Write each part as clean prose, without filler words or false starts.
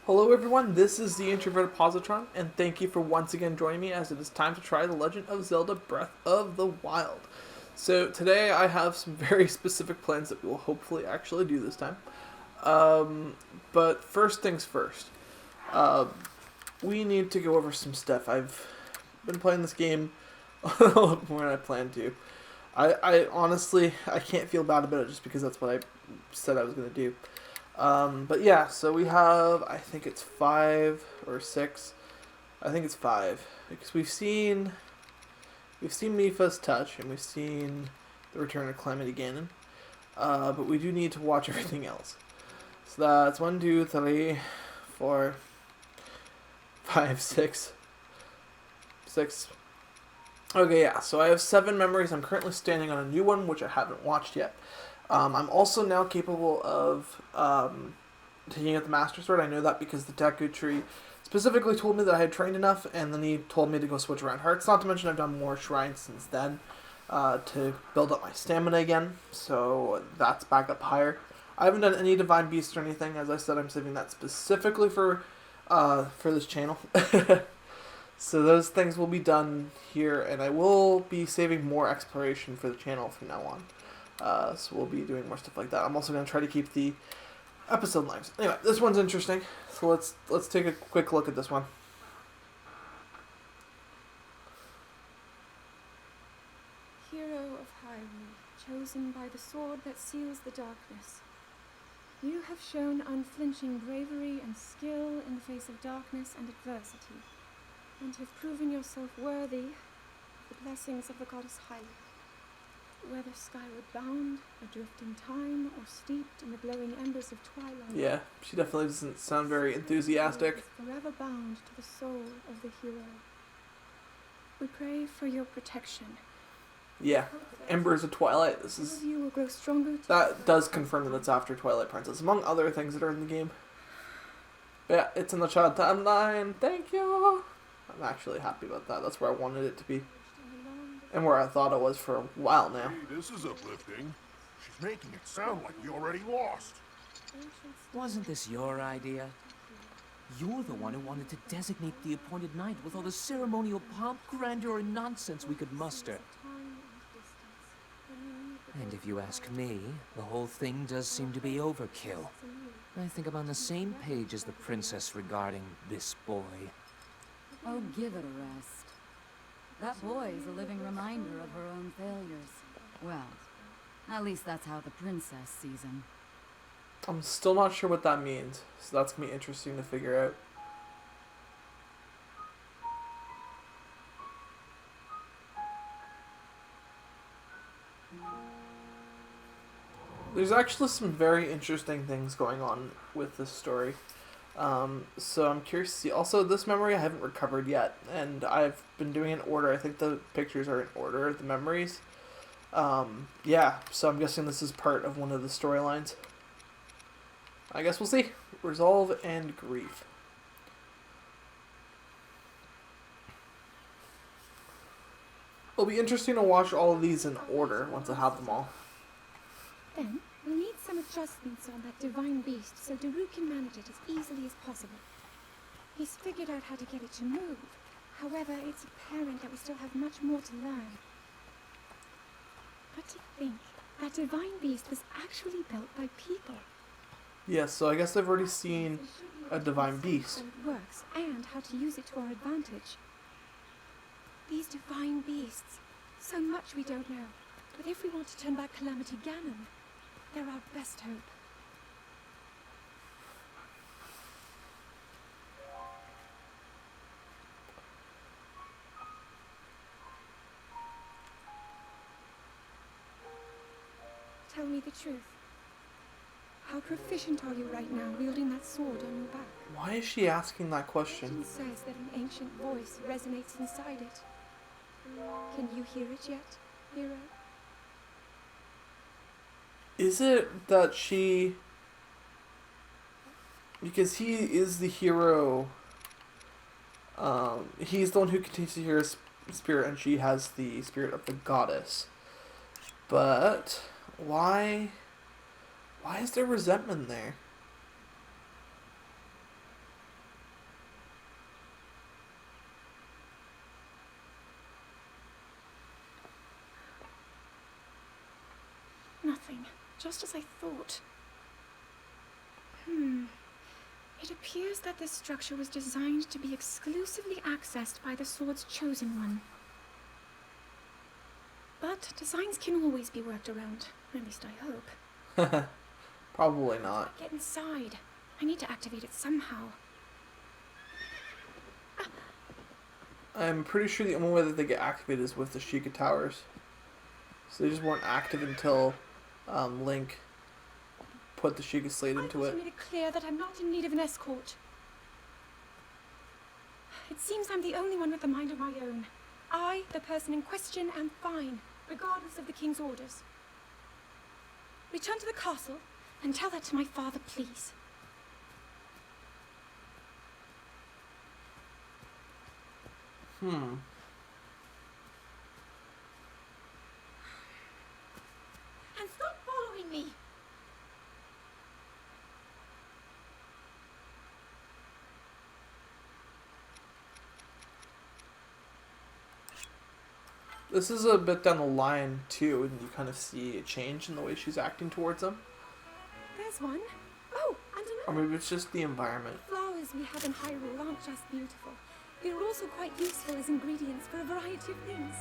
Hello everyone, this is the Introverted Positron, and thank you for once again joining me as it is time to try The Legend of Zelda Breath of the Wild. So today I have some very specific plans that we will hopefully actually do this time. But first things first, uh, we need to go over some stuff. I've been playing this game a little more than I planned to. I honestly, I can't feel bad about it just because that's what I said I was going to do. But yeah, so we have, I think it's 5 or 6. I think it's 5 because we've seen Mifa's touch and we've seen the return of Calamity Ganon. But we do need to watch everything else. So that's 1, 2, 3, 4, 5, 6, 6. Okay, yeah. So I have 7 memories. I'm currently standing on a new one which I haven't watched yet. I'm also now capable of taking out the Master Sword. I know that because the Deku Tree specifically told me that I had trained enough, and then he told me to go switch around hearts. Not to mention I've done more shrines since then to build up my stamina again, so that's back up higher. I haven't done any Divine Beasts or anything. As I said, I'm saving that specifically for this channel. So those things will be done here, and I will be saving more exploration for the channel from now on. So we'll be doing more stuff like that. I'm also going to try to keep the episode lengths. Anyway, this one's interesting. So let's take a quick look at this one. Hero of Hyrule, chosen by the sword that seals the darkness. You have shown unflinching bravery and skill in the face of darkness and adversity, and have proven yourself worthy of the blessings of the goddess Hylia. Whether skyward bound, adrift in time, or steeped in the glowing embers of twilight. Yeah, she definitely doesn't sound very enthusiastic. Forever bound to the soul of the hero. We pray for your protection. Yeah, Embers of Twilight. This is You will grow stronger. that does confirm that it's after Twilight Princess, among other things that are in the game. But yeah, it's in the child timeline. Thank you. I'm actually happy about that. That's where I wanted it to be. And where I thought it was for a while now. Hey, this is uplifting. She's making it sound like we already lost. Wasn't this your idea? You're the one who wanted to designate the appointed night with all the ceremonial pomp, grandeur, and nonsense we could muster. And if you ask me, the whole thing does seem to be overkill. I think I'm on the same page as the princess regarding this boy. Oh, give it a rest. That boy is a living reminder of her own failures. Well, at least that's how the princess sees him. I'm still not sure what that means, so that's going to be interesting to figure out. There's actually some very interesting things going on with this story. So I'm curious to see. Also, this memory I haven't recovered yet, and I've been doing it in order. I think the pictures are in order, the memories. Yeah, so I'm guessing this is part of one of the storylines. I guess we'll see. Resolve and grief. It'll be interesting to watch all of these in order once I have them all. Then, we'll need some adjustments on that divine beast so Daru can manage it as easily as possible. He's figured out how to get it to move. However, it's apparent that we still have much more to learn. But to think, that divine beast was actually built by people. Yes, so I guess I've already seen a divine beast. How it works, and how to use it to our advantage. These divine beasts, so much we don't know. But if we want to turn back Calamity Ganon, they're our best hope. Tell me the truth. How proficient are you right now wielding that sword on your back? Why is she asking that question? Legend says that an ancient voice resonates inside it. Can you hear it yet, hero? Is it that she... Because he is the hero... he's the one who continues to hear his spirit, and she has the spirit of the goddess. But... Why is there resentment there? just as I thought. It appears that this structure was designed to be exclusively accessed by the sword's chosen one. But designs can always be worked around. At least I hope. Probably not. Get inside. I need to activate it somehow. I'm pretty sure the only way that they get activated is with the Sheikah Towers. So they just weren't active until Link put the Sheikah Slate into it. I made it clear that I'm not in need of an escort. It seems I'm the only one with a mind of my own. I, the person in question, am fine, regardless of the king's orders. Return to the castle and tell that to my father, please. And stop following me! This is a bit down the line, too, and you kind of see a change in the way she's acting towards them. There's one. Oh, and Or another. maybe it's just the environment. Flowers we have in Hyrule aren't just beautiful. They are also quite useful as ingredients for a variety of things.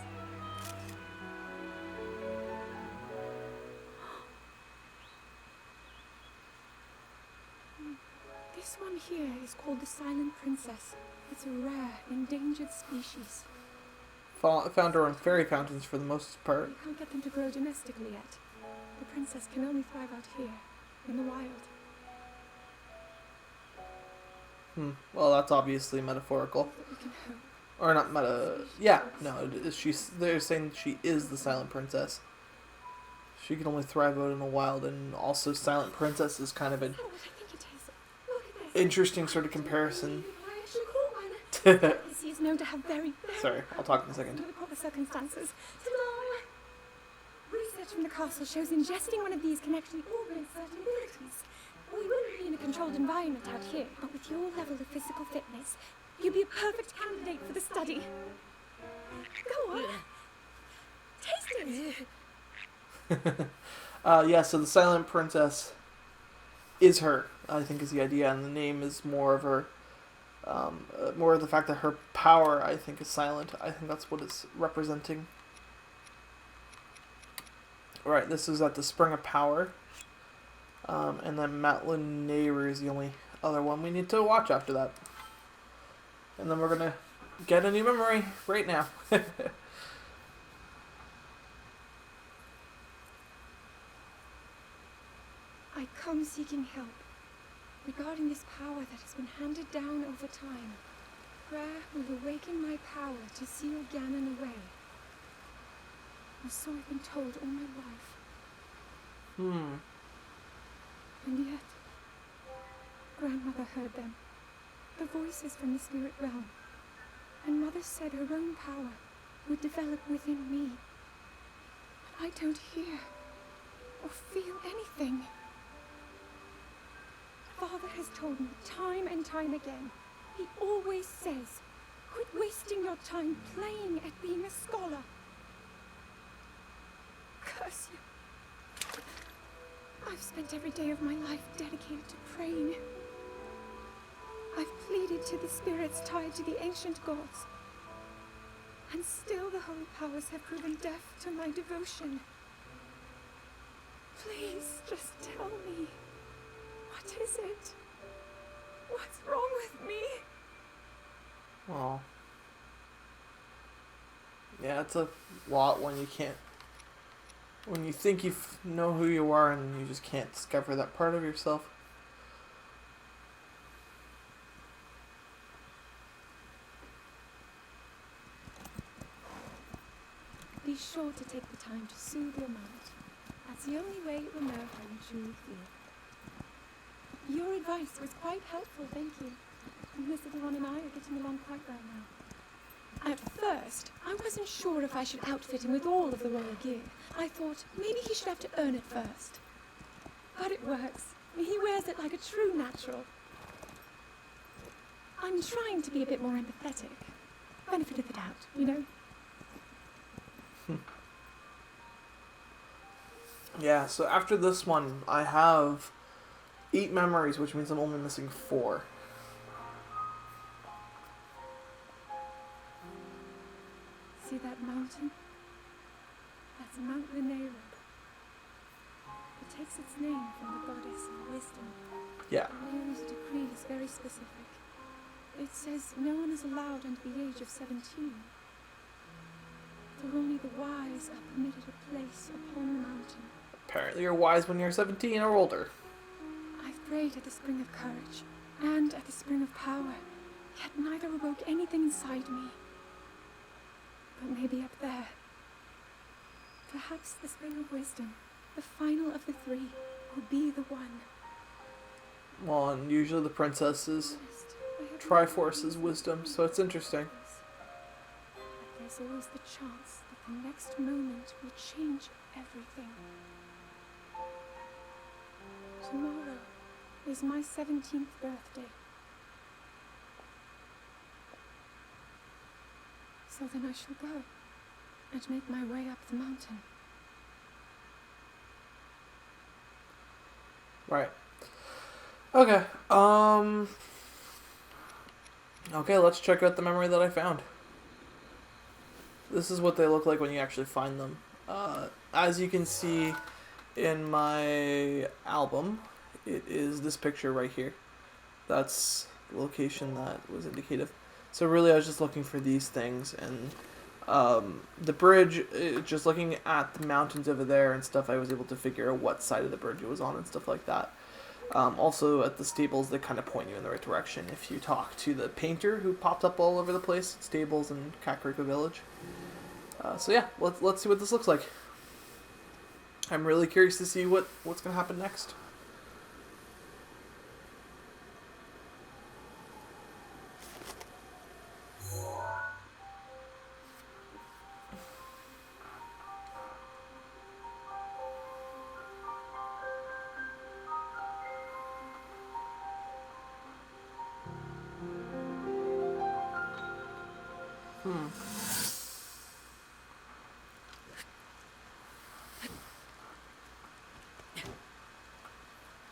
This one here is called the Silent Princess. It's a rare, endangered species. Found her on fairy fountains for the most part. We can't get them to grow domestically yet. The princess can only thrive out here, in the wild. Well, that's obviously metaphorical. But we can hope. Or not meta... Yeah, no, they're saying she is the Silent Princess. She can only thrive out in the wild, and also Silent Princess is kind of an Oh, what I think it is. Look at this. interesting sort of comparison. I actually caught one. He is known to have very Sorry, I'll talk in a second. under the proper circumstances. Ta-da! Research from the castle shows ingesting one of these can actually augment certain abilities. We wouldn't be in a controlled environment out here, but with your level of physical fitness, you'd be a perfect candidate for the study. Go on. Taste it. Yeah, so the Silent Princess is her, I think is the idea, and the name is more of her, more of the fact that her power, I think, is silent. I think that's what it's representing. Right, this is at the Spring of Power, and then Matlin Neighbor is the only other one we need to watch after that. And then we're gonna get a new memory right now. I come seeking help regarding this power that has been handed down over time. Prayer will awaken my power to seal Ganon away. Or so I've been told all my life. And yet, Grandmother heard them. The voices from the spirit realm. And Mother said her own power would develop within me. But I don't hear or feel anything. Father has told me time and time again. He always says, quit wasting your time playing at being a scholar. Curse you. I've spent every day of my life dedicated to praying. I've pleaded to the spirits tied to the ancient gods. And still the holy powers have proven deaf to my devotion. Please, just tell me. What is it? What's wrong with me? Well, yeah, it's a lot when you can't, when you think you know who you are and you just can't discover that part of yourself. Be sure to take the time to soothe your mind. That's the only way it will know how you truly feel. Your advice was quite helpful, thank you. And this little one and I are getting along quite well now. At first, I wasn't sure if I should outfit him with all of the royal gear. I thought maybe he should have to earn it first. But it works. He wears it like a true natural. I'm trying to be a bit more empathetic. Benefit of the doubt, you know? Yeah, so after this one, I have 8 memories, which means I'm only missing 4. See that mountain? That's Mount Linnea. It takes its name from the goddess of wisdom. Yeah. Linea's decree is very specific. It says no one is allowed under the age of 17. For only the wise are permitted a place upon the mountain. Apparently you're wise when you're 17 or older. I've prayed at the spring of courage and at the spring of power, yet neither awoke anything inside me. But maybe up there. Perhaps the spring of wisdom, the final of the 3, will be the one. Well, and usually the princess's Triforce is wisdom, so it's interesting. But there's always the chance that the next moment will change everything. Tomorrow is my 17th birthday. So then I shall go and make my way up the mountain. Right. Okay. Okay, let's check out the memory that I found. This is what they look like when you actually find them. As you can see in my album, it is this picture right here. That's the location that was indicated. So really I was just looking for these things, and the bridge, just looking at the mountains over there and stuff, I was able to figure out what side of the bridge it was on and stuff like that. Also at the stables, they kind of point you in the right direction if you talk to the painter who popped up all over the place, stables in Kakariko Village. So yeah, let's see what this looks like. I'm really curious to see what's going to happen next.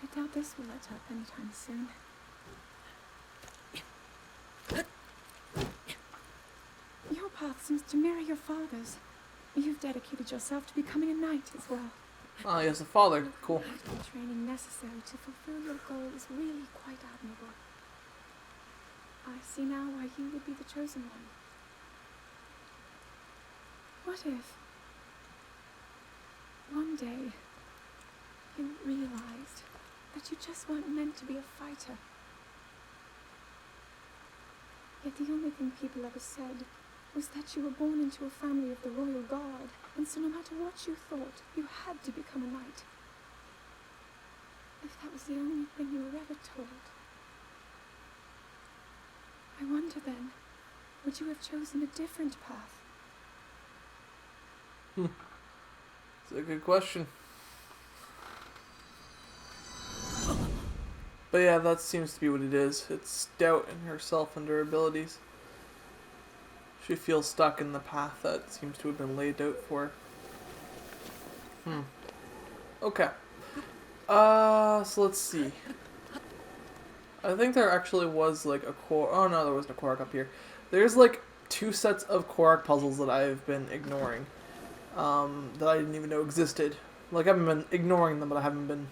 I doubt this will let up anytime soon. Your path seems to mirror your father's. You've dedicated yourself to becoming a knight as well. Oh, yes, a father. Cool. The training necessary to fulfill your goal is really quite admirable. I see now why you would be the chosen one. What if one day you realized that you just weren't meant to be a fighter? Yet the only thing people ever said was that you were born into a family of the royal guard, and so no matter what you thought, you had to become a knight. If that was the only thing you were ever told, I wonder then, would you have chosen a different path? It's a good question. But yeah, that seems to be what it is. It's doubt in herself and her abilities. She feels stuck in the path that seems to have been laid out for her. Okay. So let's see. I think there actually was like a core. Oh no, there wasn't a Korok up here. There's like 2 sets of Korok puzzles that I've been ignoring. That I didn't even know existed. Like, I haven't been ignoring them, but I haven't been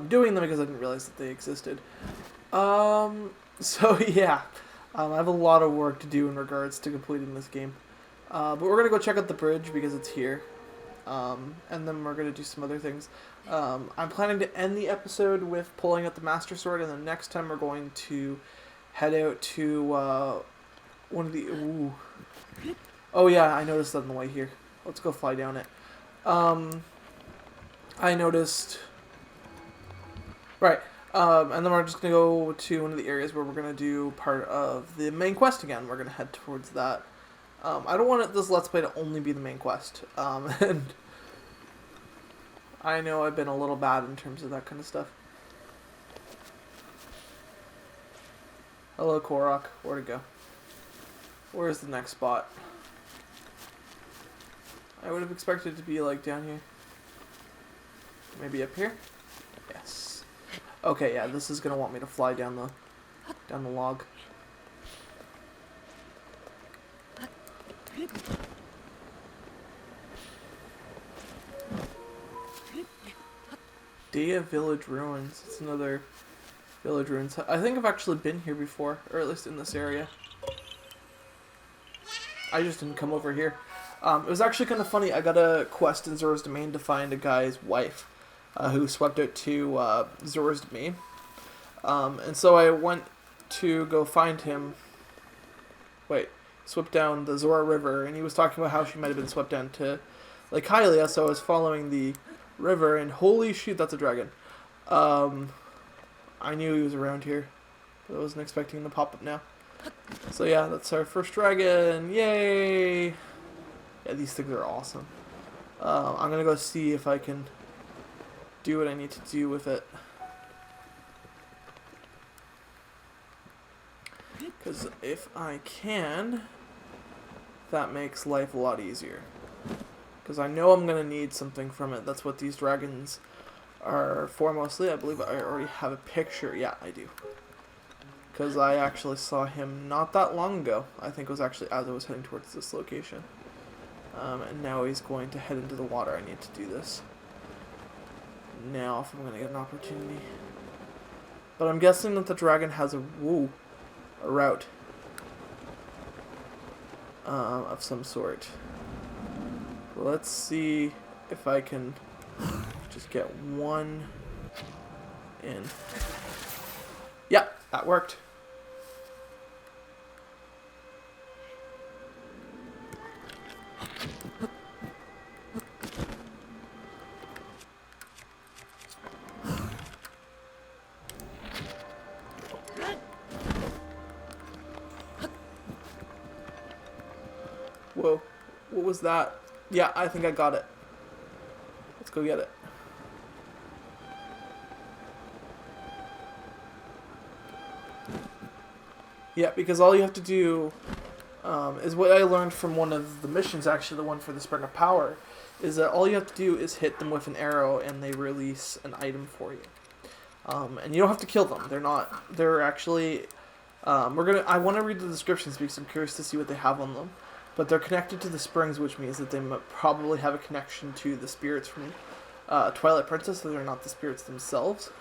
doing them because I didn't realize that they existed. So yeah. I have a lot of work to do in regards to completing this game. But we're going to go check out the bridge because it's here. And then we're going to do some other things. I'm planning to end the episode with pulling out the Master Sword, and then next time we're going to head out to one of the... Ooh. Oh yeah, I noticed that on the way here. Let's go fly down it. I noticed... Right. And then we're just going to go to one of the areas where we're going to do part of the main quest again. We're going to head towards that. I don't want this Let's Play to only be the main quest. And I know I've been a little bad in terms of that kind of stuff. Hello, Korok. Where'd it go? Where's the next spot? I would have expected it to be, like, down here. Maybe up here? Yes. Okay, yeah, this is gonna want me to fly down the log. Dea Village Ruins. It's another village ruins. I think I've actually been here before, or at least in this area. I just didn't come over here. It was actually kind of funny. I got a quest in Zora's Domain to find a guy's wife who swept out to Zora's Domain. And so I went to go find him. Swept down the Zora River, and he was talking about how she might have been swept down to Lake Hylia, so I was following the river, and holy shoot, that's a dragon. I knew he was around here, but I wasn't expecting him to pop up now. So yeah, that's our first dragon. Yay! Yeah, these things are awesome. I'm gonna go see if I can do what I need to do with it. Because if I can, that makes life a lot easier. Because I know I'm gonna need something from it. That's what these dragons are for mostly. I believe I already have a picture. Yeah, I do. Because I actually saw him not that long ago. I think it was actually as I was heading towards this location. And now he's going to head into the water. I need to do this now if I'm going to get an opportunity. But I'm guessing that the dragon has a route of some sort. Let's see if I can just get one in. Yeah, that worked. Whoa, what was that? Yeah, I think I got it. Let's go get it. Yeah, because all you have to do is what I learned from one of the missions, actually the one for the Spring of Power, is that all you have to do is hit them with an arrow and they release an item for you. And you don't have to kill them. They're actually, I want to read the descriptions because I'm curious to see what they have on them. But they're connected to the springs, which means that they probably have a connection to the spirits from Twilight Princess, so they're not the spirits themselves.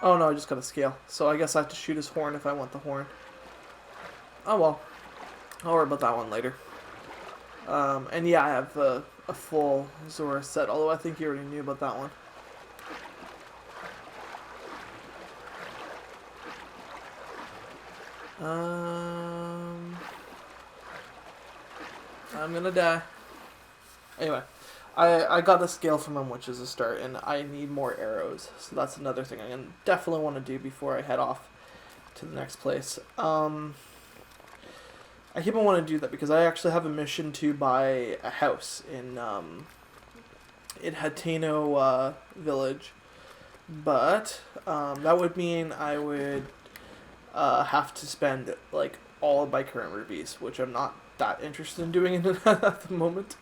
Oh no, I just got a scale. So I guess I have to shoot his horn if I want the horn. Oh well. I'll worry about that one later. And yeah, I have a full Zora set, although I think you already knew about that one. I'm gonna die. Anyway, I got the scale from him, which is a start, and I need more arrows, so that's another thing I definitely want to do before I head off to the next place. I keep on wanting to do that because I actually have a mission to buy a house in Hateno village, but that would mean I would have to spend like all of my current rubies, which I'm not that interested in doing at the moment.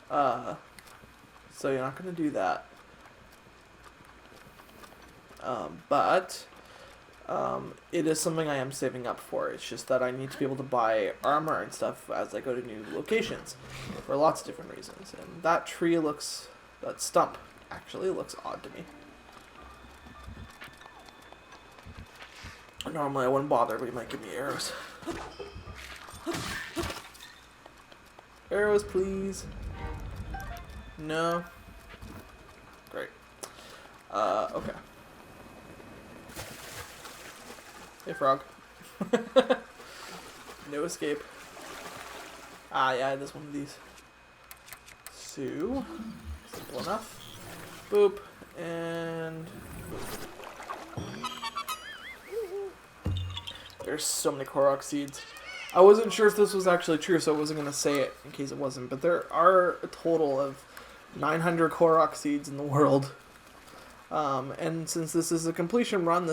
So you're not going to do that. But it is something I am saving up for. It's just that I need to be able to buy armor and stuff as I go to new locations for lots of different reasons. And that stump actually looks odd to me. Normally I wouldn't bother, but he might give me arrows. Arrows, please. No. Great. Okay. Hey, frog. No escape. Ah, yeah, there's one of these. So, simple enough. Boop, and boop. There's so many Korok seeds. I wasn't sure if this was actually true, so I wasn't going to say it in case it wasn't. But there are a total of 900 Korok seeds in the world. And since this is a completion run, I'm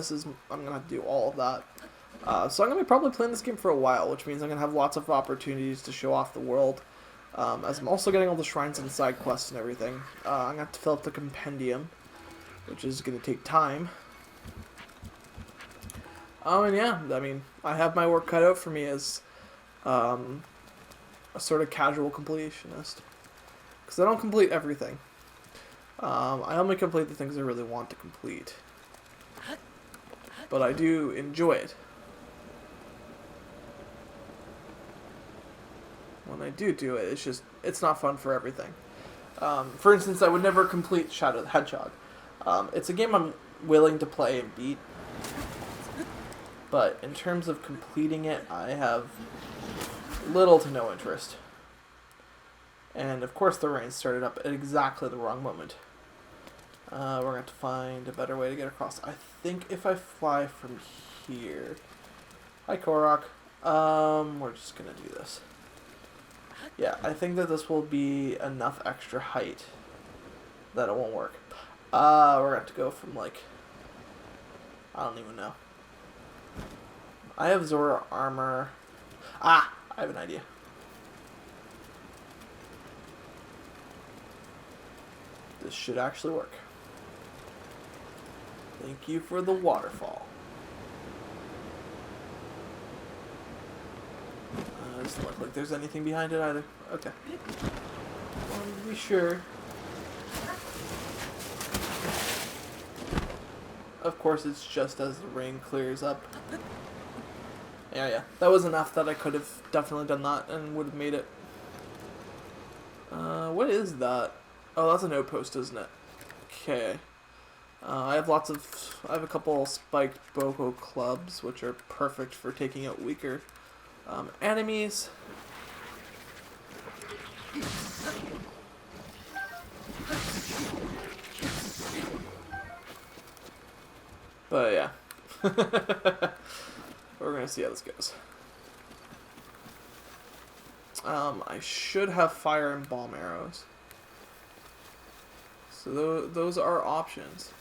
going to have to do all of that. So I'm going to be probably playing this game for a while, which means I'm going to have lots of opportunities to show off the world As I'm also getting all the shrines and side quests and everything, I'm going to have to fill up the compendium, which is going to take time. And yeah, I mean, I have my work cut out for me as a sort of casual completionist. Because I don't complete everything. I only complete the things I really want to complete. But I do enjoy it. When I do it, it's not fun for everything. For instance, I would never complete Shadow the Hedgehog. It's a game I'm willing to play and beat. But in terms of completing it, I have little to no interest. And of course the rain started up at exactly the wrong moment. We're going to have to find a better way to get across. I think if I fly from here... Hi, Korok. We're just going to do this. Yeah, I think that this will be enough extra height that it won't work. We're going to have to go from, like... I don't even know. I have Zora armor. I have an idea. This should actually work. Thank you for the waterfall. Doesn't look like there's anything behind it either. Okay. Wanted to be sure. Of course, it's just as the rain clears up. Yeah. That was enough that I could have definitely done that and would have made it. What is that? Oh, that's an outpost, isn't it? Okay. I have a couple spiked Boko clubs, which are perfect for taking out weaker enemies. But yeah. We're gonna see how this goes. I should have fire and bomb arrows. So those are options.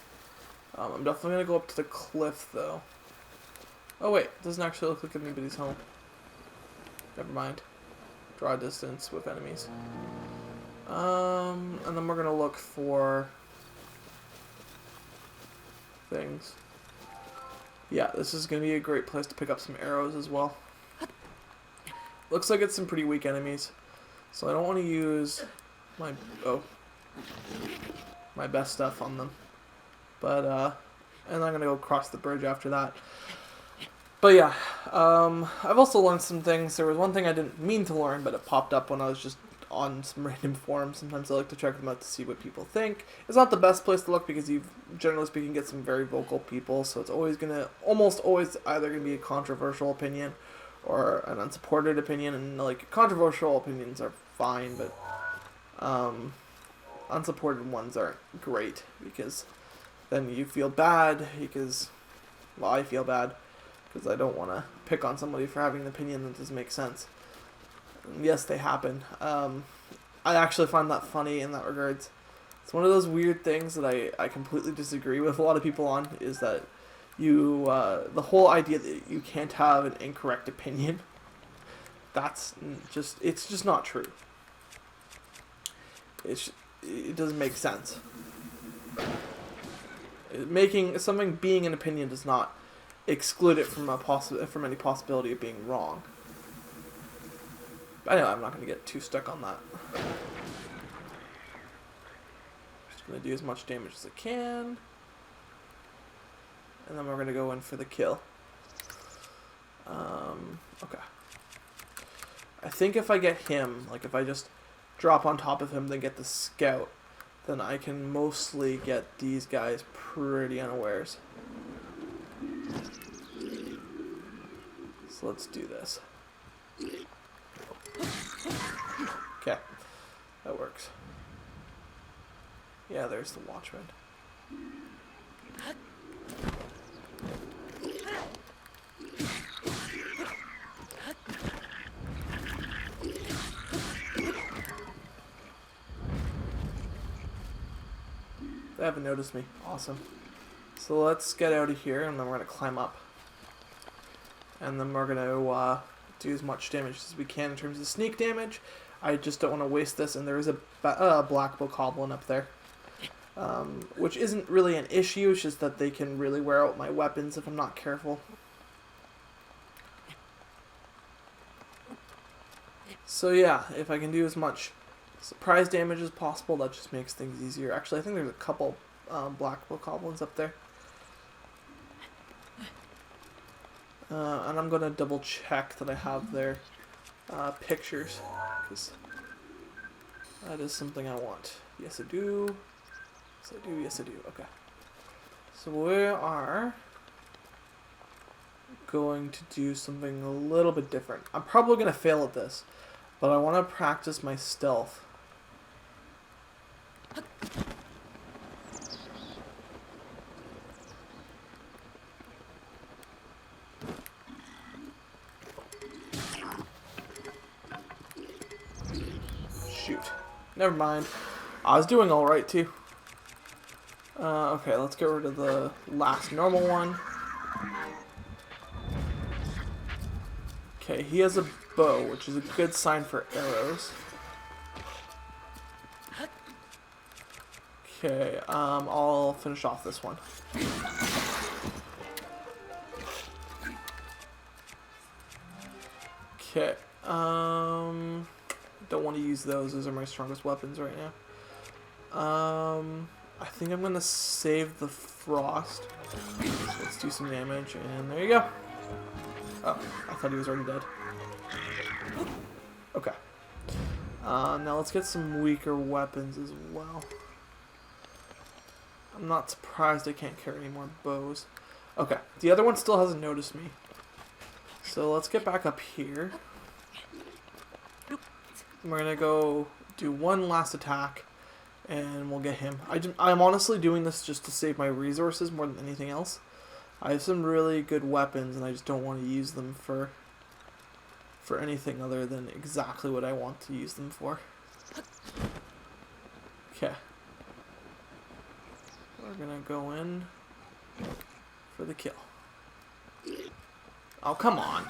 I'm definitely going to go up to the cliff, though. Oh, wait. It doesn't actually look like anybody's home. Never mind. Draw distance with enemies. And then we're going to look for things. Yeah, this is going to be a great place to pick up some arrows as well. Looks like it's some pretty weak enemies. So I don't want to use my best stuff on them. But, and I'm going to go across the bridge after that. But yeah, I've also learned some things. There was one thing I didn't mean to learn, but it popped up when I was just on some random forums. Sometimes I like to check them out to see what people think. It's not the best place to look because you, generally speaking, get some very vocal people. So it's almost always either going to be a controversial opinion or an unsupported opinion. And like controversial opinions are fine, but unsupported ones aren't great because then you feel bad because, well, I feel bad because I don't want to pick on somebody for having an opinion that doesn't make sense. And yes, they happen. I actually find that funny in that regards. It's one of those weird things that I completely disagree with a lot of people on, is that you, the whole idea that you can't have an incorrect opinion, it's just not true. It doesn't make sense. Making something being an opinion does not exclude it from any possibility of being wrong. But anyway, I'm not going to get too stuck on that. Just going to do as much damage as I can. And then we're going to go in for the kill. Okay. I think if I get him, like if I just drop on top of him, then get the scout, then I can mostly get these guys pretty unawares. So let's do this. Okay, that works. Yeah, there's the watchman. They haven't noticed me. Awesome. So let's get out of here, and then we're going to climb up. And then we're going to do as much damage as we can in terms of sneak damage. I just don't want to waste this, and there is a black bokoblin up there. Which isn't really an issue, it's just that they can really wear out my weapons if I'm not careful. So yeah, if I can do as much surprise damage as possible, that just makes things easier. Actually, I think there's a couple black bokoblins up there. And I'm going to double check that I have their pictures, because that is something I want. Yes, I do. Yes, I do. Yes, I do. Okay. So we are going to do something a little bit different. I'm probably going to fail at this, but I want to practice my stealth. Shoot. Never mind. I was doing alright too. Okay, let's get rid of the last normal one. Okay, he has a bow, which is a good sign for arrows. Okay, I'll finish off this one. Okay, don't want to use those. Those are my strongest weapons right now. I think I'm going to save the frost. So let's do some damage, and there you go. Oh, I thought he was already dead. Okay. Now let's get some weaker weapons as well. I'm not surprised I can't carry any more bows. Okay, the other one still hasn't noticed me. So let's get back up here. We're going to go do one last attack, and we'll get him. I'm honestly doing this just to save my resources more than anything else. I have some really good weapons, and I just don't want to use them for anything other than exactly what I want to use them for. Okay. We're gonna go in for the kill. Oh, come on.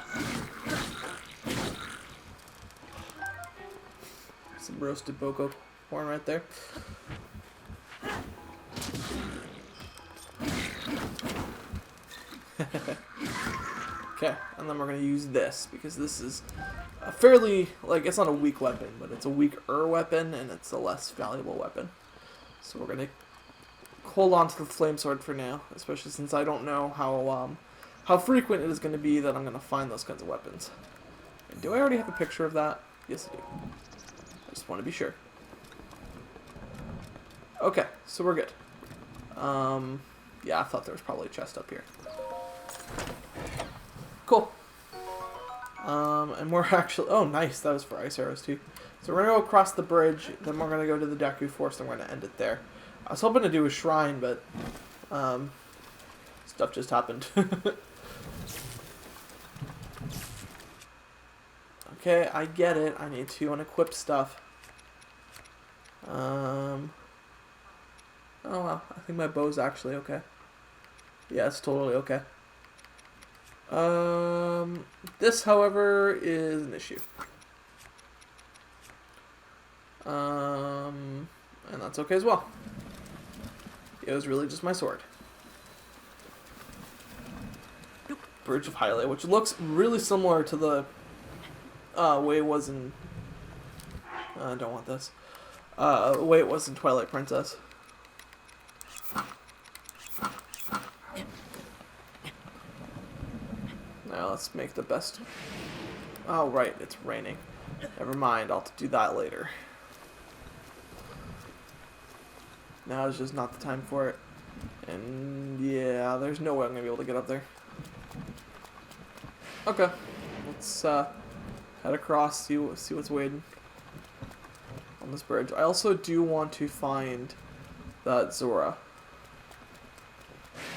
Some roasted boko corn right there. Okay, and then we're going to use this, because this is a fairly, like, it's not a weak weapon, but it's a weaker weapon, and it's a less valuable weapon. So we're going to hold on to the flame sword for now, especially since I don't know how frequent it is going to be that I'm going to find those kinds of weapons. And do I already have a picture of that? Yes, I do. I just want to be sure. Okay, so we're good. Yeah, I thought there was probably a chest up here. Cool. And we're actually... Oh, nice. That was for ice arrows, too. So we're going to go across the bridge, then we're going to go to the Deku Forest, and we're going to end it there. I was hoping to do a shrine, but... stuff just happened. Okay, I get it. I need to unequip stuff. Oh, well. I think my bow's actually okay. Yeah, it's totally okay. This, however, is an issue. And that's okay as well. It was really just my sword. Bridge of Hylia, which looks really similar to the way it was in... I don't want this. The way it was in Twilight Princess. Now let's make the best... Oh, right, it's raining. Never mind, I'll do that later. Now is just not the time for it. And yeah, there's no way I'm going to be able to get up there. Okay, let's head across, see what's waiting on this bridge. I also do want to find that Zora.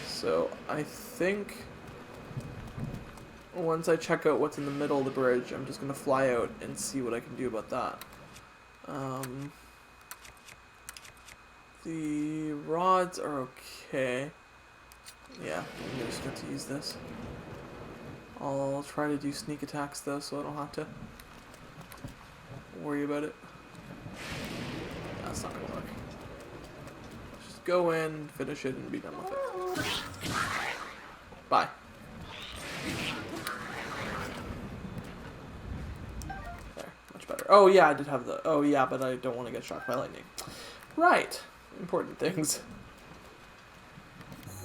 So I think once I check out what's in the middle of the bridge, I'm just going to fly out and see what I can do about that. The rods are okay. Yeah, I'm just going to use this. I'll try to do sneak attacks though, so I don't have to worry about it. That's not gonna work. Just go in, finish it, and be done with it. Bye. There, much better. Oh yeah, I did have the... Oh yeah, but I don't want to get shocked by lightning. Right. Important things.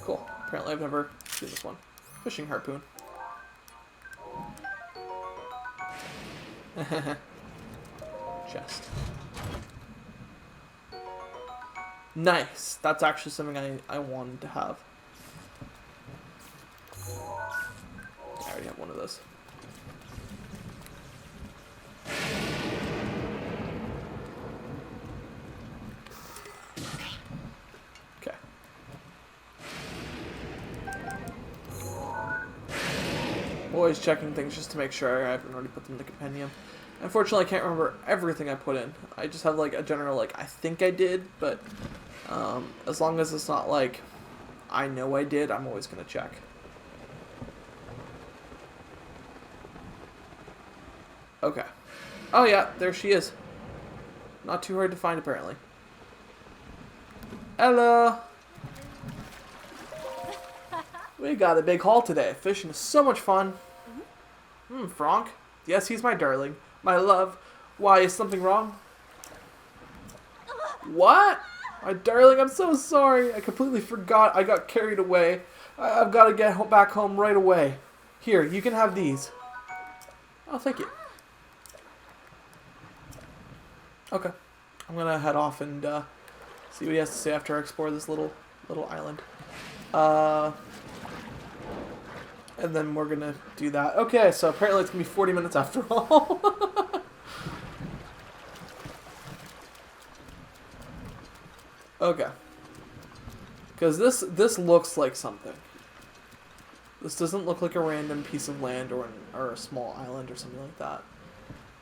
Cool. Apparently I've never seen this one. Fishing harpoon. Chest. Nice. That's actually something I wanted to have. I already have one of those. Okay. Always checking things just to make sure I haven't already put them in the compendium. Unfortunately, I can't remember everything I put in. I just have like a general, like, I think I did, but as long as it's not like I know I did, I'm always going to check. Okay. Oh yeah, there she is. Not too hard to find, apparently. Hello! We got a big haul today. Fishing is so much fun. Franck? Yes, he's my darling. My love. Why, is something wrong? What? My darling, I'm so sorry. I completely forgot. I got carried away. I've got to get back home right away. Here, you can have these. Oh, thank you. Okay. I'm going to head off and see what he has to say after I explore this little island. And then we're going to do that. Okay, so apparently it's going to be 40 minutes after all. Okay. Because this looks like something. This doesn't look like a random piece of land or a small island or something like that.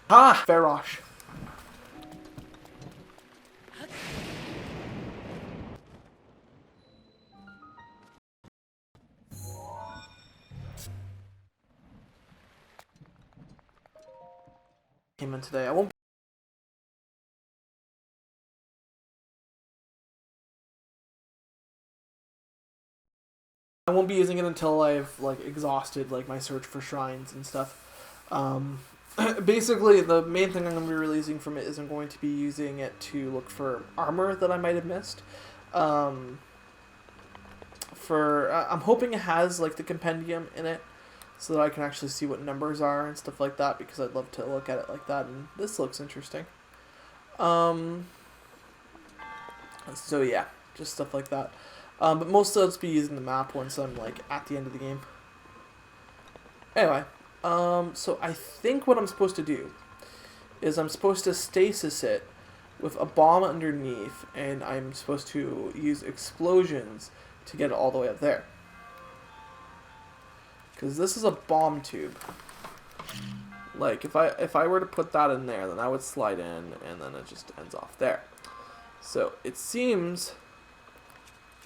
Ah! Ferosh. Came in today. I won't be using it until I've like exhausted like my search for shrines and stuff. Basically, the main thing I'm going to be releasing from it is I'm going to be using it to look for armor that I might have missed. I'm hoping it has like the compendium in it, so that I can actually see what numbers are and stuff like that, because I'd love to look at it like that, and this looks interesting. So yeah, just stuff like that. But mostly I'll just be using the map once I'm like at the end of the game. Anyway, so I think what I'm supposed to do is I'm supposed to stasis it with a bomb underneath, and I'm supposed to use explosions to get it all the way up there. Because this is a bomb tube. Like, if I were to put that in there, then I would slide in, and then it just ends off there. So, it seems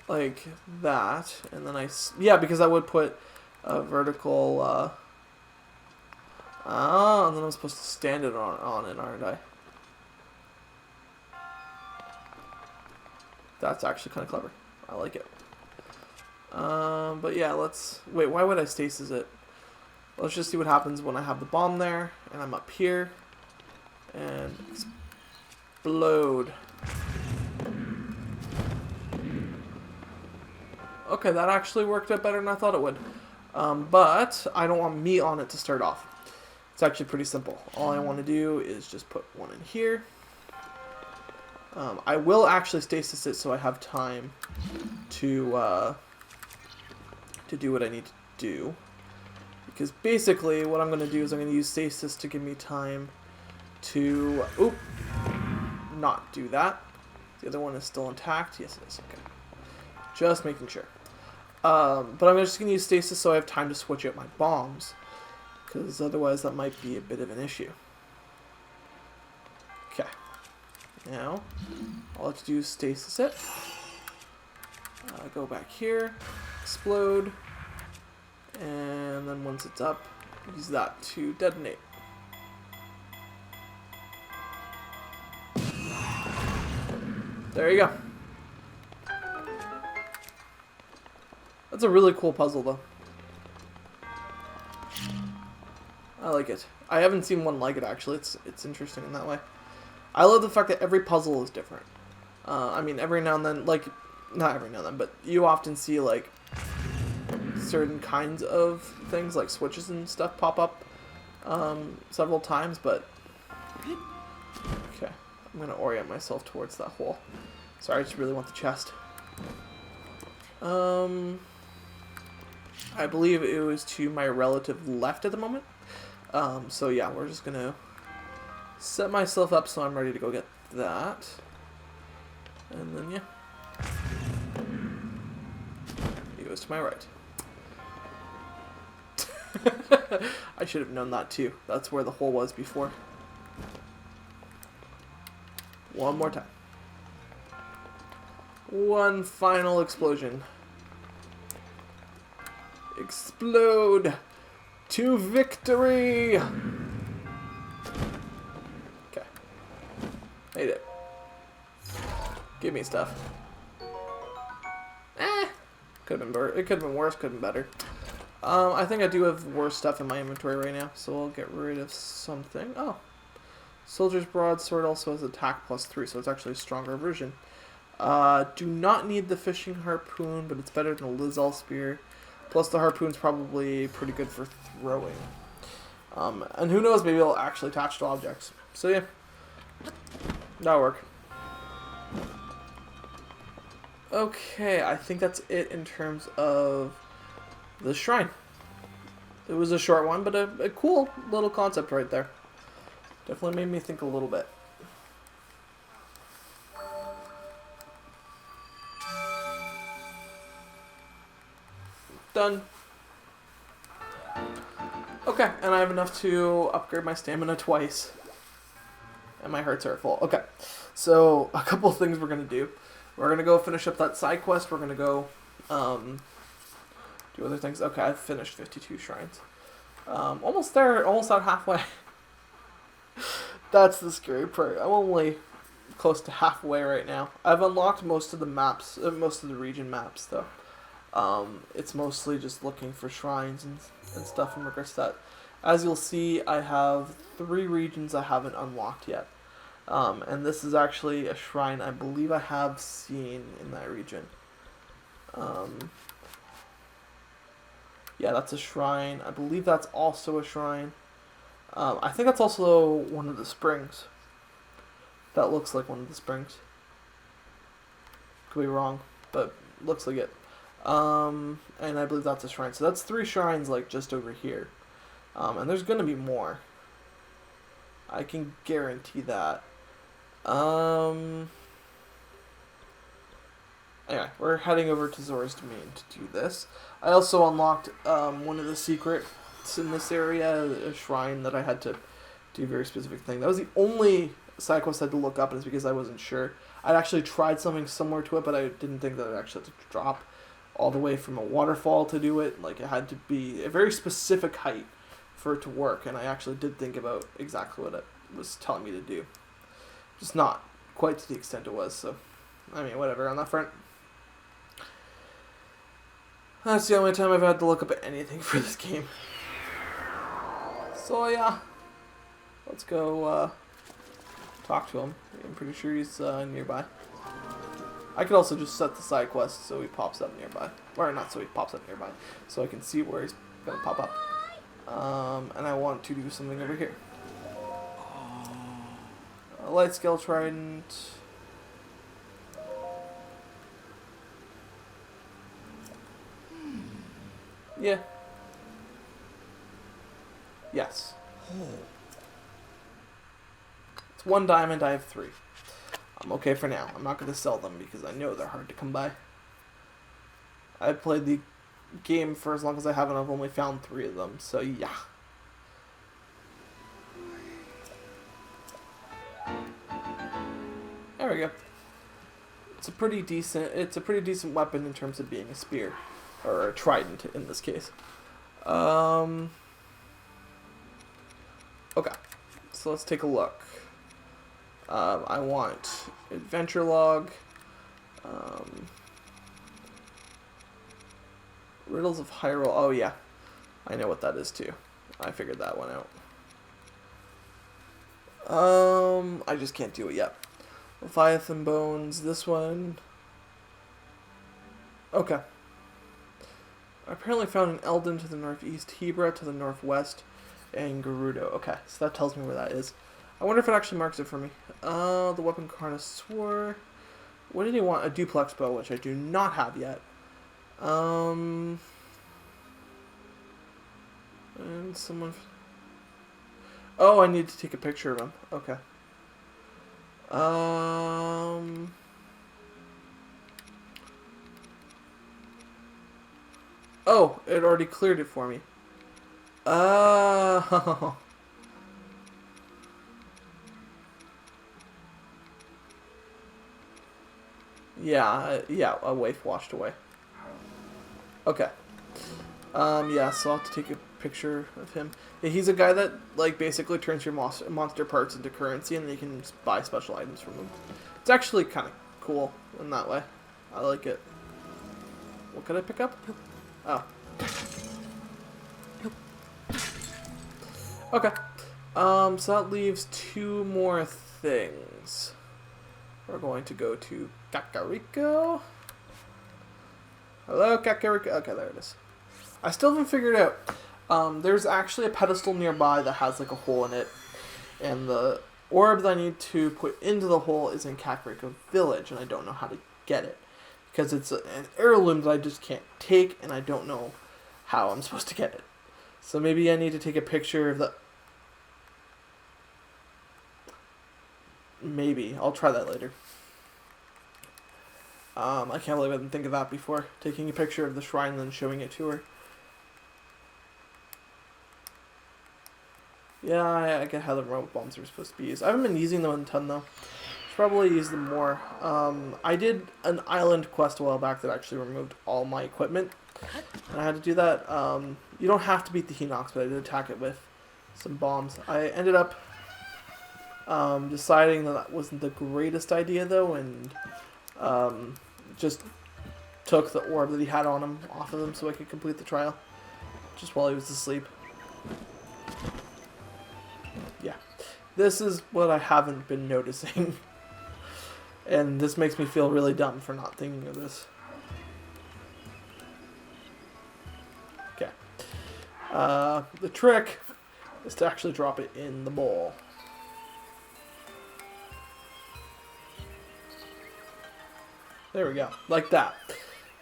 like that, and then yeah, because I would put a vertical, and then I'm supposed to stand it on it, aren't I? That's actually kind of clever. I like it. But yeah, wait, why would I stasis it? Let's just see what happens when I have the bomb there, and I'm up here, and explode. Okay, that actually worked out better than I thought it would. But I don't want meat on it to start off. It's actually pretty simple. All I want to do is just put one in here. I will actually stasis it so I have time to do what I need to do. Because basically what I'm going to do is I'm going to use stasis to give me time to not do that. The other one is still intact. Yes, it is. Okay. Just making sure. But I'm just going to use stasis so I have time to switch out my bombs. Because otherwise that might be a bit of an issue. Okay. Now, all I have to do is stasis it. Go back here. Explode. And then once it's up, use that to detonate. There you go. That's a really cool puzzle, though. I like it. I haven't seen one like it, actually. It's interesting in that way. I love the fact that every puzzle is different. I mean, every now and then, like, not every now and then, but you often see, like, certain kinds of things, like switches and stuff pop up several times, but... Okay, I'm going to orient myself towards that hole. Sorry, I just really want the chest. I believe it was to my relative left at the moment. So yeah, we're just going to set myself up so I'm ready to go get that. And then, yeah. He goes to my right. I should have known that too. That's where the hole was before. One more time. One final explosion. Explode to victory! Okay. Made it. Give me stuff. Could have been it could have been worse, could have been better. I think I do have worse stuff in my inventory right now, so I'll get rid of something. Oh. Soldier's Broadsword also has attack +3, so it's actually a stronger version. Do not need the fishing harpoon, but it's better than a Lizal spear. Plus the harpoon's probably pretty good for throwing. And who knows, maybe it'll actually attach to objects. So yeah, that'll work. Okay, I think that's it in terms of the shrine. It was a short one, but a cool little concept right there. Definitely made me think a little bit. Done. Okay, and I have enough to upgrade my stamina twice. And my hearts are full. Okay, so a couple of things we're going to do. We're going to go finish up that side quest. We're going to go do other things. Okay, I've finished 52 shrines. Almost there, almost out halfway. That's the scary part. I'm only close to halfway right now. I've unlocked most of the maps, most of the region maps, though. It's mostly just looking for shrines and stuff in regards to that. As you'll see, I have 3 regions I haven't unlocked yet. And this is actually a shrine I believe I have seen in that region. Yeah, that's a shrine. I believe that's also a shrine. I think that's also one of the springs. That looks like one of the springs. Could be wrong, but looks like it. And I believe that's a shrine. So that's 3 shrines, like, just over here. And there's gonna be more. I can guarantee that. Anyway, we're heading over to Zora's Domain to do this. I also unlocked one of the secrets in this area, a shrine that I had to do a very specific thing. That was the only side quest I had to look up, and it's because I wasn't sure. I'd actually tried something similar to it, but I didn't think that I'd actually have to drop all the way from a waterfall to do it. Like, it had to be a very specific height for it to work, and I actually did think about exactly what it was telling me to do. Just not quite to the extent it was, so, I mean, whatever on that front. That's the only time I've had to look up at anything for this game. So, yeah. Let's go, talk to him. I'm pretty sure he's, nearby. I could also just set the side quest so he pops up nearby. Or not so he pops up nearby. So I can see where he's gonna pop up. And I want to do something over here. A light scale trident. Yeah. Yes. It's 1 diamond, I have 3. I'm okay for now. I'm not going to sell them because I know they're hard to come by. I've played the game for as long as I have, and I've only found 3 of them, so yeah. There we go. It's a pretty decent weapon in terms of being a spear. Or a trident in this case. Okay. So let's take a look. I want adventure log. Riddles of Hyrule. Oh yeah, I know what that is too. I figured that one out. I just can't do it yet. Leviathan Bones. This one. Okay. I apparently found an Eldon to the northeast, Hebra to the northwest, and Gerudo. Okay, so that tells me where that is. I wonder if it actually marks it for me. The Weapon Connoisseur. What did he want? A duplex bow, which I do not have yet. And someone... Oh, I need to take a picture of him. Okay. Oh, it already cleared it for me. Oh. Yeah, a waif washed away. Okay. Yeah, so I'll have to take a picture of him. Yeah, he's a guy that, like, basically turns your monster parts into currency, and you can buy special items from them. It's actually kind of cool in that way. I like it. What could I pick up? Oh. Okay. So that leaves 2 more things. We're going to go to Kakariko. Hello, Kakariko. Okay, there it is. I still haven't figured it out. There's actually a pedestal nearby that has like a hole in it. And the orb that I need to put into the hole is in Kakariko Village, and I don't know how to get it. Because it's an heirloom that I just can't take, and I don't know how I'm supposed to get it. So maybe I need to take a picture of the... Maybe. I'll try that later. I can't believe I didn't think of that before. Taking a picture of the shrine and then showing it to her. Yeah, I get how the remote bombs are supposed to be used. I haven't been using them a ton, though. Should probably use them more. I did an island quest a while back that actually removed all my equipment. And I had to do that. You don't have to beat the Hinox, but I did attack it with some bombs. I ended up deciding that wasn't the greatest idea, though, and just took the orb that he had on him off of him so I could complete the trial. Just while he was asleep. Yeah. This is what I haven't been noticing. And this makes me feel really dumb for not thinking of this. Okay. The trick is to actually drop it in the bowl. There we go. Like that.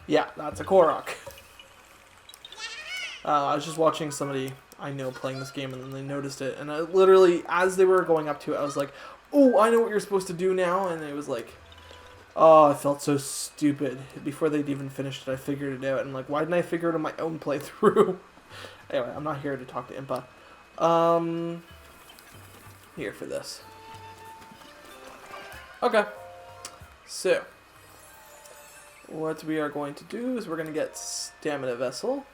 Yeah, that's a Korok. I was just watching somebody I know playing this game, and then they noticed it. And I literally, as they were going up to it, I was like, oh, I know what you're supposed to do now. And it was like, oh, I felt so stupid. Before they'd even finished it, I figured it out. And like, why didn't I figure it out on my own playthrough? Anyway, I'm not here to talk to Impa. Here for this. Okay. So, what we are going to do is we're going to get Stamina Vessel.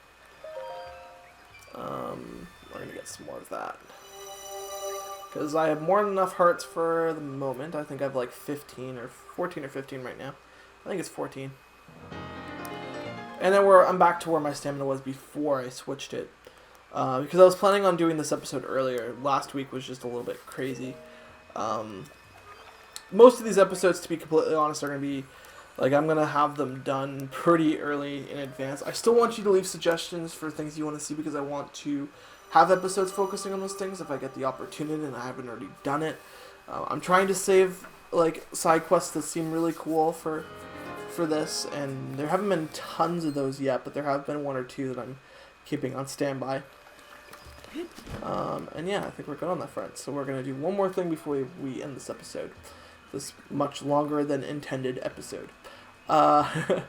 We're going to get some more of that. Because I have more than enough hearts for the moment. I think I have like 15 or 14 or 15 right now. I think it's 14. And then I'm back to where my stamina was before I switched it. Because I was planning on doing this episode earlier. Last week was just a little bit crazy. Most of these episodes, to be completely honest, are going to be... Like, I'm going to have them done pretty early in advance. I still want you to leave suggestions for things you want to see because I want to have episodes focusing on those things if I get the opportunity and I haven't already done it. I'm trying to save, like, side quests that seem really cool for this, and there haven't been tons of those yet, but there have been 1 or 2 that I'm keeping on standby. And yeah, I think we're good on that front. So we're going to do one more thing before we end this episode. This much longer than intended episode. I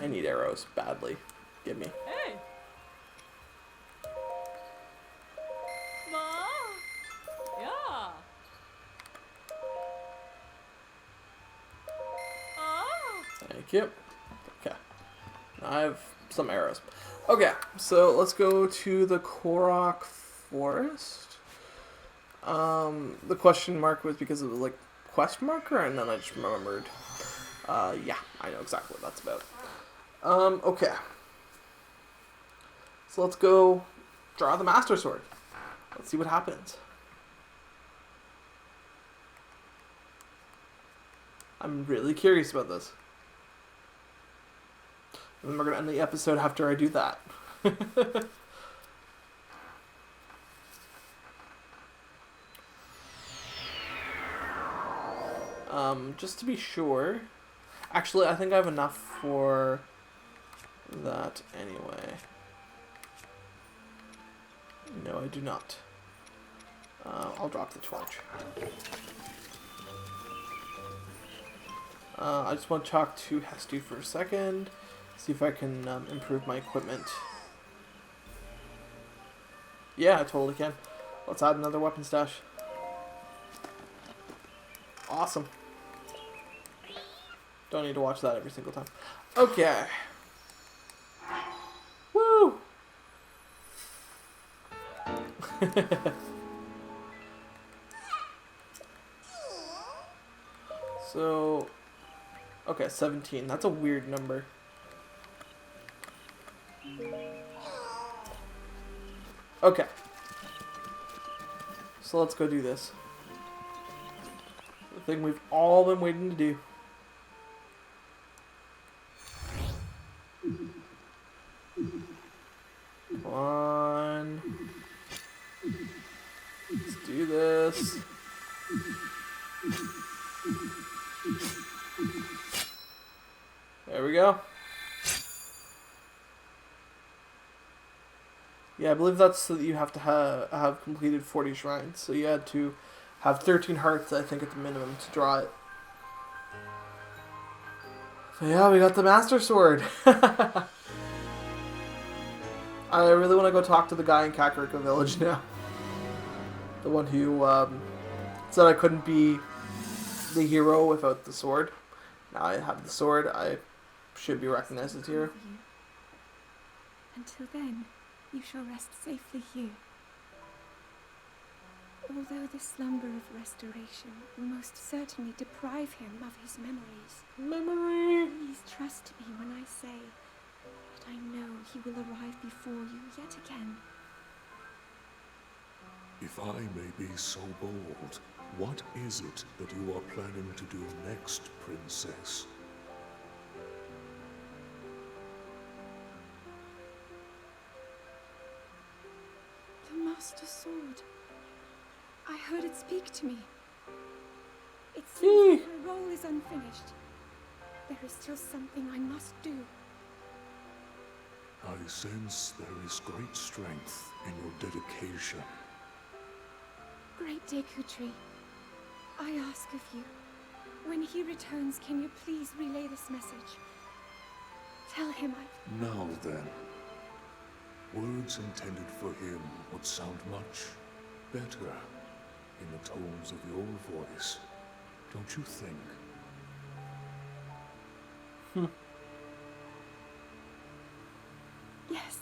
need arrows badly. Give me. Hey. Ma. Yeah. Oh. Thank you. Okay. Now I have some arrows. Okay, so let's go to the Korok Forest. The question mark was because of the, like, quest marker, and then I just remembered. Yeah, I know exactly what that's about. Okay. So let's go draw the Master Sword. Let's see what happens. I'm really curious about this. And then we're going to end the episode after I do that. Just to be sure. Actually, I think I have enough for that anyway. No, I do not. I'll drop the torch. I just want to talk to Hesty for a second. See if I can improve my equipment. Yeah, I totally can. Let's add another weapon stash. Awesome. Don't need to watch that every single time. Okay. Woo! So, okay, 17. That's a weird number. Okay. So let's go do this. The thing we've all been waiting to do. Come on. Let's do this. There we go. Yeah, I believe that's so that you have to have completed 40 shrines. So you had to have 13 hearts, I think, at the minimum to draw it. So yeah, we got the Master Sword. I really want to go talk to the guy in Kakariko Village now. The one who said I couldn't be the hero without the sword. Now I have the sword. I should be recognized as hero. Until then, you shall rest safely here. Although the slumber of restoration will most certainly deprive him of his memories. Please trust me when I say that I know he will arrive before you yet again. If I may be so bold, what is it that you are planning to do next, Princess? The Master Sword. I heard it speak to me. It seems that my role is unfinished. There is still something I must do. I sense there is great strength in your dedication. Great Dekutri, I ask of you, when he returns, can you please relay this message? Tell him Now then, words intended for him would sound much better in the tones of your voice, don't you think? Yes.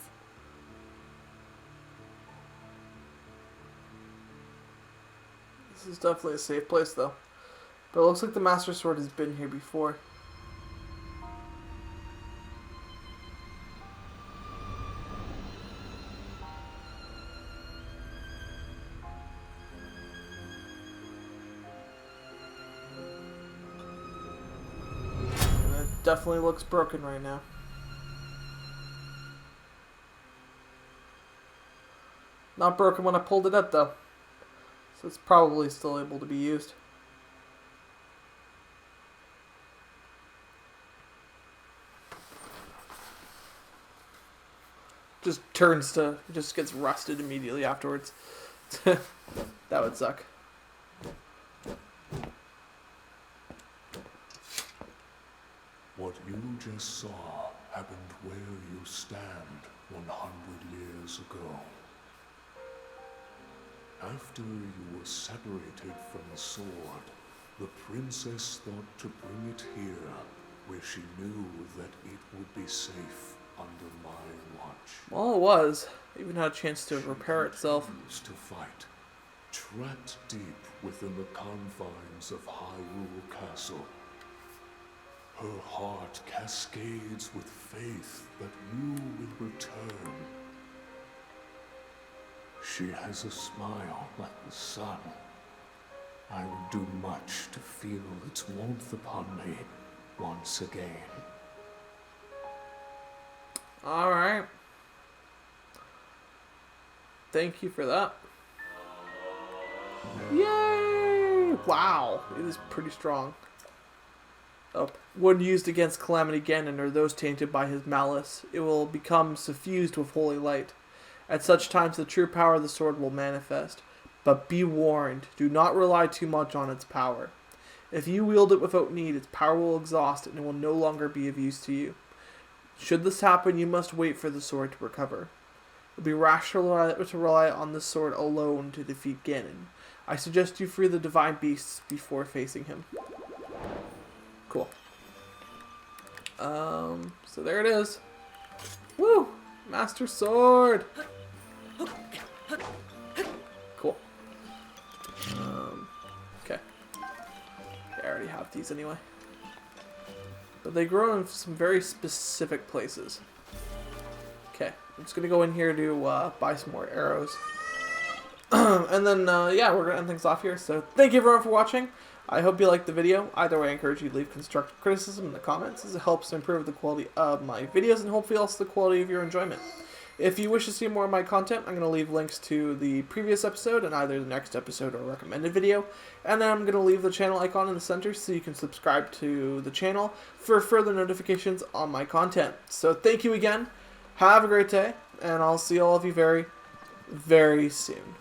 This is definitely a safe place, though. But it looks like the Master Sword has been here before. And it definitely looks broken right now. Not broken when I pulled it up, though. So it's probably still able to be used. Just gets rusted immediately afterwards. That would suck. What you just saw happened where you stand 100 years ago. After you were separated from the sword, the princess thought to bring it here, where she knew that it would be safe under my watch. Well, it was. It even had a chance to repair itself. She refused to fight. wrapped deep within the confines of Hyrule Castle. Her heart cascades with faith that you will return. She has a smile like the sun. I would do much to feel its warmth upon me once again. Alright. Thank you for that. Yay! Wow, it is pretty strong. Oh, when used against Calamity Ganon or those tainted by his malice, it will become suffused with holy light. At such times the true power of the sword will manifest. But be warned, do not rely too much on its power. If you wield it without need, its power will exhaust and it will no longer be of use to you. Should this happen, you must wait for the sword to recover. It would be rash to rely on the sword alone to defeat Ganon. I suggest you free the divine beasts before facing him. Cool. So there it is. Woo! Master Sword! Cool. Okay. I already have these anyway. But they grow in some very specific places. Okay, I'm just gonna go in here to buy some more arrows. And then, yeah, we're gonna end things off here. So thank you everyone for watching. I hope you liked the video. Either way, I encourage you to leave constructive criticism in the comments, as it helps improve the quality of my videos and hopefully also the quality of your enjoyment. If you wish to see more of my content, I'm going to leave links to the previous episode and either the next episode or recommended video. And then I'm going to leave the channel icon in the center so you can subscribe to the channel for further notifications on my content. So thank you again. Have a great day, and I'll see all of you very, very soon.